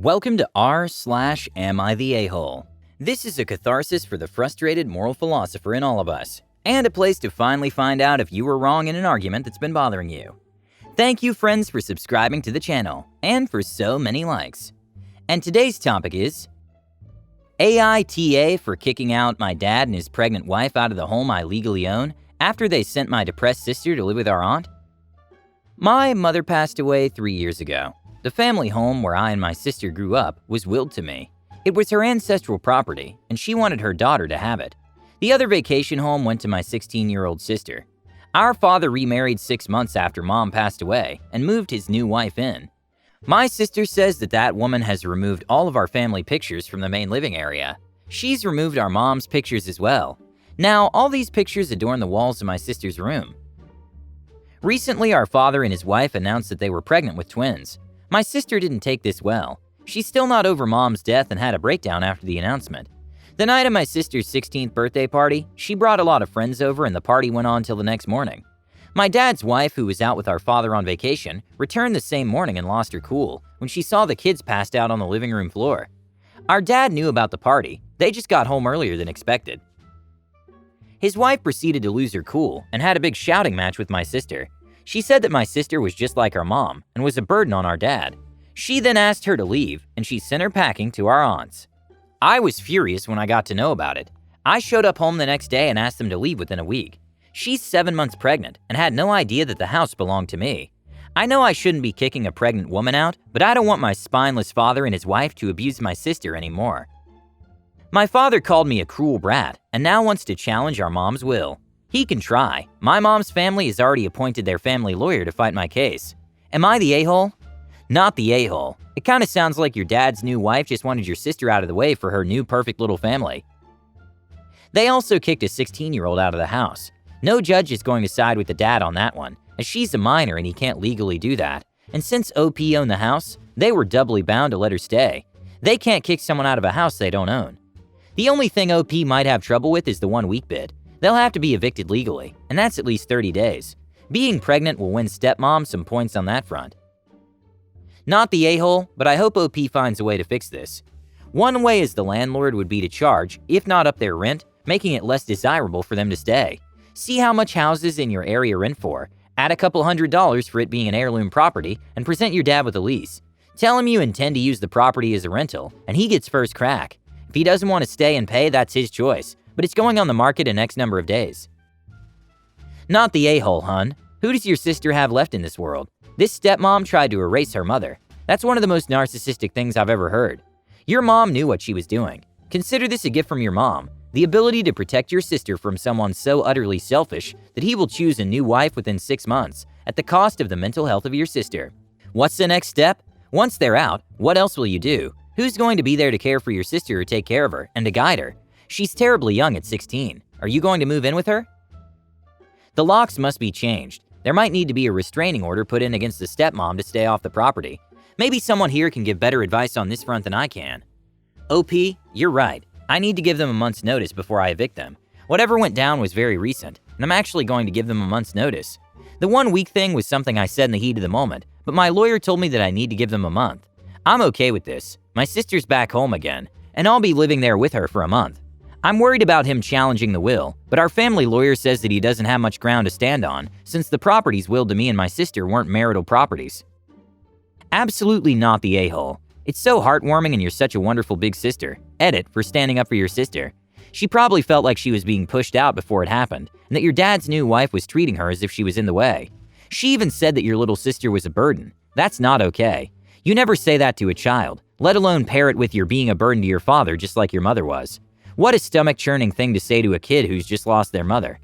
Welcome to r/Am I the A-hole? This is a catharsis for the frustrated moral philosopher in all of us, and a place to finally find out if you were wrong in an argument that's been bothering you. Thank you, friends, for subscribing to the channel, and for so many likes. And today's topic is AITA for kicking out my dad and his pregnant wife out of the home I legally own after they sent my depressed sister to live with our aunt. My mother passed away 3 years ago. The family home where I and my sister grew up was willed to me. It was her ancestral property, and she wanted her daughter to have it. The other vacation home went to my 16-year-old sister. Our father remarried 6 months after Mom passed away and moved his new wife in. My sister says that woman has removed all of our family pictures from the main living area. She's removed our mom's pictures as well. Now, all these pictures adorn the walls of my sister's room. Recently, our father and his wife announced that they were pregnant with twins. My sister didn't take this well. She's still not over Mom's death and had a breakdown after the announcement. The night of my sister's 16th birthday party, she brought a lot of friends over and the party went on till the next morning. My dad's wife, who was out with our father on vacation, returned the same morning and lost her cool when she saw the kids passed out on the living room floor. Our dad knew about the party. They just got home earlier than expected. His wife proceeded to lose her cool and had a big shouting match with my sister. She said that my sister was just like our mom and was a burden on our dad. She then asked her to leave, and she sent her packing to our aunts. I was furious when I got to know about it. I showed up home the next day and asked them to leave within a week. She's 7 months pregnant and had no idea that the house belonged to me. I know I shouldn't be kicking a pregnant woman out, but I don't want my spineless father and his wife to abuse my sister anymore. My father called me a cruel brat and now wants to challenge our mom's will. He can try. My mom's family has already appointed their family lawyer to fight my case. Am I the a-hole? Not the a-hole. It kind of sounds like your dad's new wife just wanted your sister out of the way for her new perfect little family. They also kicked a 16-year-old out of the house. No judge is going to side with the dad on that one, as she's a minor and he can't legally do that. And since OP owned the house, they were doubly bound to let her stay. They can't kick someone out of a house they don't own. The only thing OP might have trouble with is the 1 week bid. They'll have to be evicted legally, and that's at least 30 days. Being pregnant will win stepmom some points on that front. Not the a-hole, but I hope OP finds a way to fix this. One way as the landlord would be to charge, if not up their rent, making it less desirable for them to stay. See how much houses in your area rent for, add a couple $100s for it being an heirloom property, and present your dad with a lease. Tell him you intend to use the property as a rental, and he gets first crack. If he doesn't want to stay and pay, that's his choice, but it's going on the market in X number of days. Not the a-hole, hun. Who does your sister have left in this world? This stepmom tried to erase her mother. That's one of the most narcissistic things I've ever heard. Your mom knew what she was doing. Consider this a gift from your mom, the ability to protect your sister from someone so utterly selfish that he will choose a new wife within 6 months at the cost of the mental health of your sister. What's the next step? Once they're out, what else will you do? Who's going to be there to care for your sister or take care of her and to guide her? She's terribly young at 16. Are you going to move in with her? The locks must be changed. There might need to be a restraining order put in against the stepmom to stay off the property. Maybe someone here can give better advice on this front than I can. OP, you're right. I need to give them a month's notice before I evict them. Whatever went down was very recent, and I'm actually going to give them a month's notice. The 1 week thing was something I said in the heat of the moment, but my lawyer told me that I need to give them a month. I'm okay with this. My sister's back home again, and I'll be living there with her for a month. I'm worried about him challenging the will, but our family lawyer says that he doesn't have much ground to stand on since the properties willed to me and my sister weren't marital properties. Absolutely not the a-hole. It's so heartwarming and you're such a wonderful big sister. Edit for standing up for your sister. She probably felt like she was being pushed out before it happened and that your dad's new wife was treating her as if she was in the way. She even said that your little sister was a burden. That's not okay. You never say that to a child, let alone pair it with your being a burden to your father just like your mother was. What a stomach-churning thing to say to a kid who's just lost their mother.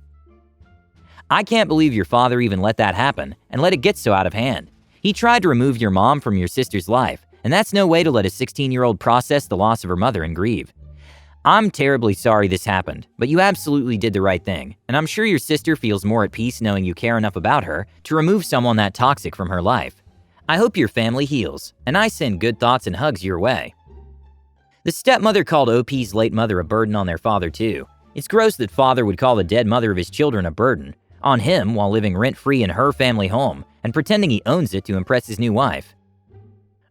I can't believe your father even let that happen and let it get so out of hand. He tried to remove your mom from your sister's life, and that's no way to let a 16-year-old process the loss of her mother and grieve. I'm terribly sorry this happened, but you absolutely did the right thing, and I'm sure your sister feels more at peace knowing you care enough about her to remove someone that toxic from her life. I hope your family heals, and I send good thoughts and hugs your way. The stepmother called OP's late mother a burden on their father too. It's gross that father would call the dead mother of his children a burden on him while living rent-free in her family home and pretending he owns it to impress his new wife.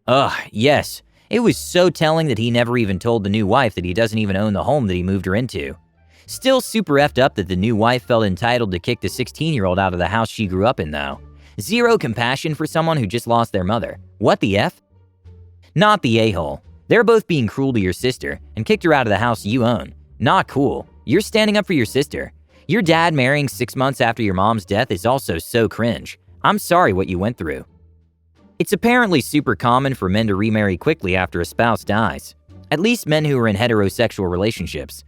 Ugh, yes. It was so telling that he never even told the new wife that he doesn't even own the home that he moved her into. Still super effed up that the new wife felt entitled to kick the 16-year-old out of the house she grew up in though. Zero compassion for someone who just lost their mother. What the F? Not the a-hole. They're both being cruel to your sister and kicked her out of the house you own. Not cool. You're standing up for your sister. Your dad marrying 6 months after your mom's death is also so cringe. I'm sorry what you went through. It's apparently super common for men to remarry quickly after a spouse dies. At least men who are in heterosexual relationships.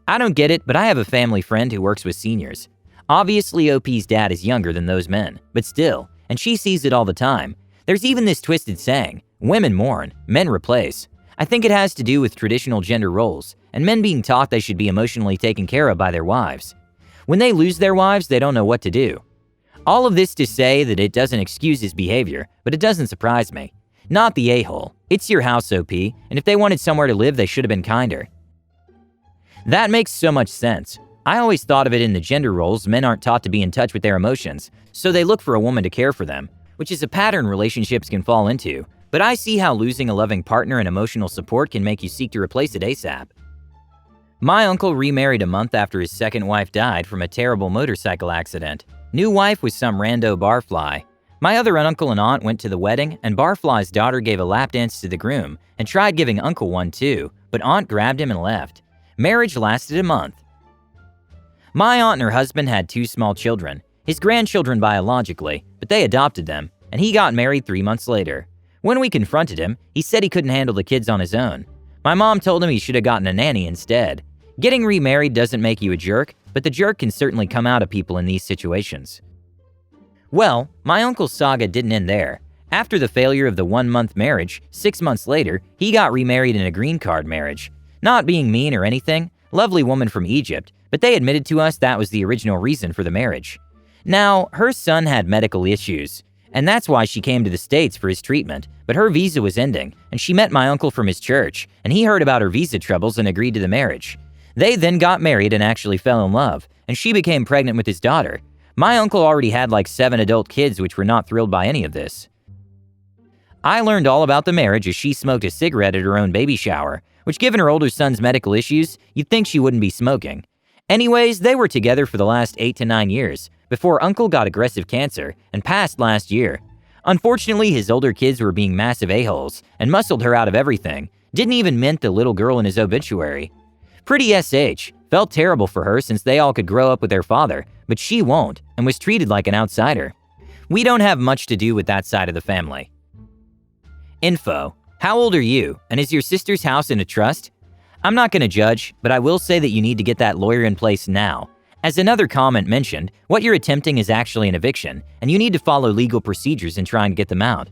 I don't get it, but I have a family friend who works with seniors. Obviously, OP's dad is younger than those men, but still, and she sees it all the time. There's even this twisted saying, women mourn, men replace. I think it has to do with traditional gender roles, and men being taught they should be emotionally taken care of by their wives. When they lose their wives, they don't know what to do. All of this to say that it doesn't excuse his behavior, but it doesn't surprise me. Not the a-hole. It's your house, OP, and if they wanted somewhere to live, they should have been kinder. That makes so much sense. I always thought of it in the gender roles, men aren't taught to be in touch with their emotions, so they look for a woman to care for them, which is a pattern relationships can fall into, but I see how losing a loving partner and emotional support can make you seek to replace it ASAP. My uncle remarried a month after his second wife died from a terrible motorcycle accident. New wife was some rando barfly. My other uncle and aunt went to the wedding, and barfly's daughter gave a lap dance to the groom and tried giving uncle one too, but aunt grabbed him and left. Marriage lasted a month. My aunt and her husband had 2 small children, his grandchildren biologically, but they adopted them, and he got married 3 months later. When we confronted him, he said he couldn't handle the kids on his own. My mom told him he should have gotten a nanny instead. Getting remarried doesn't make you a jerk, but the jerk can certainly come out of people in these situations. Well, my uncle's saga didn't end there. After the failure of the 1-month marriage, 6 months later, he got remarried in a green card marriage. Not being mean or anything, lovely woman from Egypt, but they admitted to us that was the original reason for the marriage. Now, her son had medical issues, and that's why she came to the States for his treatment, but her visa was ending, and she met my uncle from his church, and he heard about her visa troubles and agreed to the marriage. They then got married and actually fell in love, and she became pregnant with his daughter. My uncle already had like 7 adult kids which were not thrilled by any of this. I learned all about the marriage as she smoked a cigarette at her own baby shower, which given her older son's medical issues, you'd think she wouldn't be smoking. Anyways, they were together for the last 8 to 9 years, before Uncle got aggressive cancer and passed last year. Unfortunately, his older kids were being massive a-holes and muscled her out of everything, didn't even mint the little girl in his obituary. Pretty SH, felt terrible for her since they all could grow up with their father, but she won't and was treated like an outsider. We don't have much to do with that side of the family. Info. How old are you, and is your sister's house in a trust? I'm not going to judge, but I will say that you need to get that lawyer in place now. As another comment mentioned, what you're attempting is actually an eviction, and you need to follow legal procedures in trying to get them out.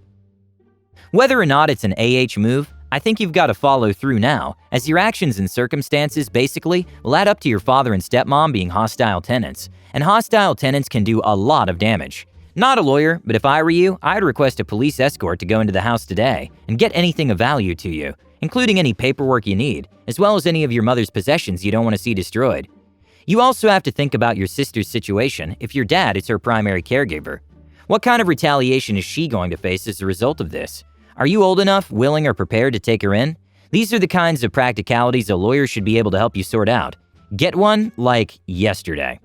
Whether or not it's an AH move, I think you've got to follow through now, as your actions and circumstances basically will add up to your father and stepmom being hostile tenants, and hostile tenants can do a lot of damage. Not a lawyer, but if I were you, I'd request a police escort to go into the house today and get anything of value to you, including any paperwork you need, as well as any of your mother's possessions you don't want to see destroyed. You also have to think about your sister's situation if your dad is her primary caregiver. What kind of retaliation is she going to face as a result of this? Are you old enough, willing, or prepared to take her in? These are the kinds of practicalities a lawyer should be able to help you sort out. Get one, like, yesterday.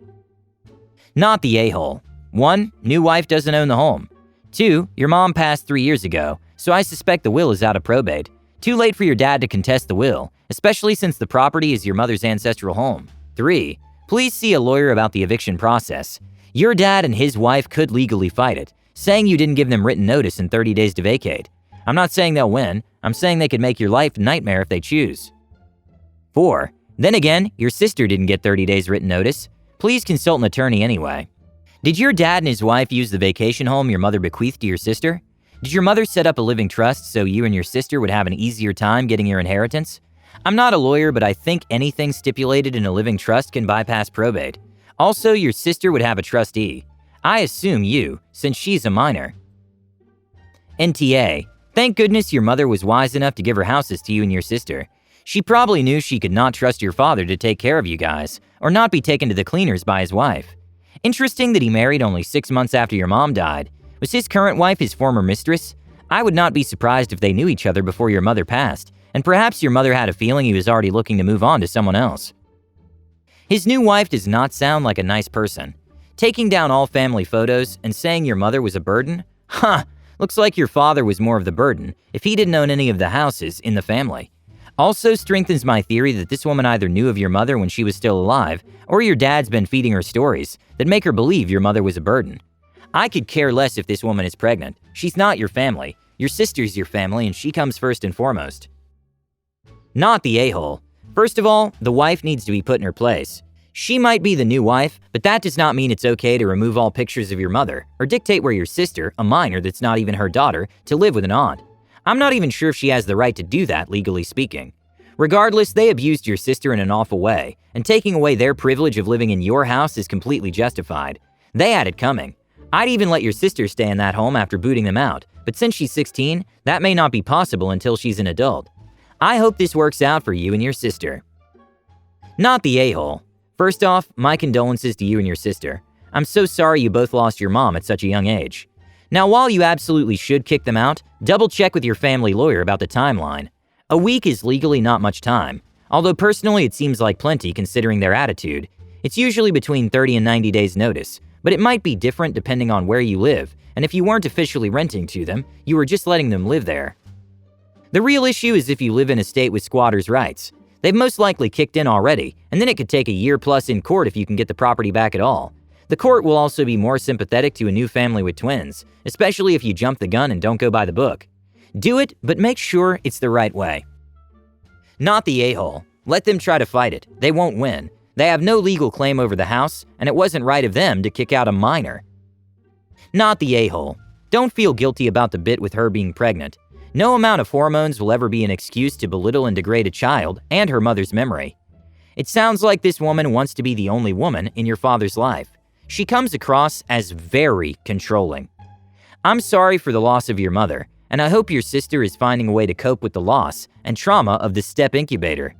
Not the a-hole. 1. New wife doesn't own the home. 2. Your mom passed 3 years ago, so I suspect the will is out of probate. Too late for your dad to contest the will, especially since the property is your mother's ancestral home. 3. Please see a lawyer about the eviction process. Your dad and his wife could legally fight it, saying you didn't give them written notice in 30 days to vacate. I'm not saying they'll win, I'm saying they could make your life a nightmare if they choose. 4. Then again, your sister didn't get 30 days written notice. Please consult an attorney anyway. Did your dad and his wife use the vacation home your mother bequeathed to your sister? Did your mother set up a living trust so you and your sister would have an easier time getting your inheritance? I'm not a lawyer, but I think anything stipulated in a living trust can bypass probate. Also, your sister would have a trustee. I assume you, since she's a minor. NTA. Thank goodness your mother was wise enough to give her houses to you and your sister. She probably knew she could not trust your father to take care of you guys, or not be taken to the cleaners by his wife. Interesting that he married only 6 months after your mom died. Was his current wife his former mistress? I would not be surprised if they knew each other before your mother passed, and perhaps your mother had a feeling he was already looking to move on to someone else. His new wife does not sound like a nice person. Taking down all family photos and saying your mother was a burden? Looks like your father was more of the burden if he didn't own any of the houses in the family. Also strengthens my theory that this woman either knew of your mother when she was still alive, or your dad's been feeding her stories that make her believe your mother was a burden. I could care less if this woman is pregnant. She's not your family. Your sister's your family, and she comes first and foremost. Not the a-hole. First of all, the wife needs to be put in her place. She might be the new wife, but that does not mean it's okay to remove all pictures of your mother or dictate where your sister, a minor that's not even her daughter, to live with an aunt. I'm not even sure if she has the right to do that, legally speaking. Regardless, they abused your sister in an awful way, and taking away their privilege of living in your house is completely justified. They had it coming. I'd even let your sister stay in that home after booting them out, but since she's 16, that may not be possible until she's an adult. I hope this works out for you and your sister. Not the a-hole. First off, my condolences to you and your sister. I'm so sorry you both lost your mom at such a young age. Now, while you absolutely should kick them out, double check with your family lawyer about the timeline. A week is legally not much time, although personally it seems like plenty considering their attitude. It's usually between 30 and 90 days notice, but it might be different depending on where you live, and if you weren't officially renting to them, you were just letting them live there. The real issue is if you live in a state with squatters' rights. They've most likely kicked in already, and then it could take a year plus in court if you can get the property back at all. The court will also be more sympathetic to a new family with twins, especially if you jump the gun and don't go by the book. Do it, but make sure it's the right way. Not the a-hole. Let them try to fight it. They won't win. They have no legal claim over the house, and it wasn't right of them to kick out a minor. Not the a-hole. Don't feel guilty about the bit with her being pregnant. No amount of hormones will ever be an excuse to belittle and degrade a child and her mother's memory. It sounds like this woman wants to be the only woman in your father's life. She comes across as very controlling. I'm sorry for the loss of your mother, and I hope your sister is finding a way to cope with the loss and trauma of the step incubator.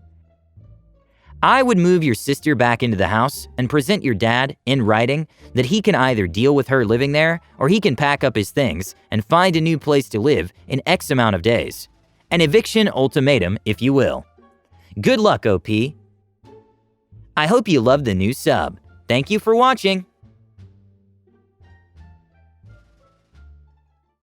I would move your sister back into the house and present your dad, in writing, that he can either deal with her living there or he can pack up his things and find a new place to live in X amount of days. An eviction ultimatum, if you will. Good luck, OP. I hope you love the new sub. Thank you for watching.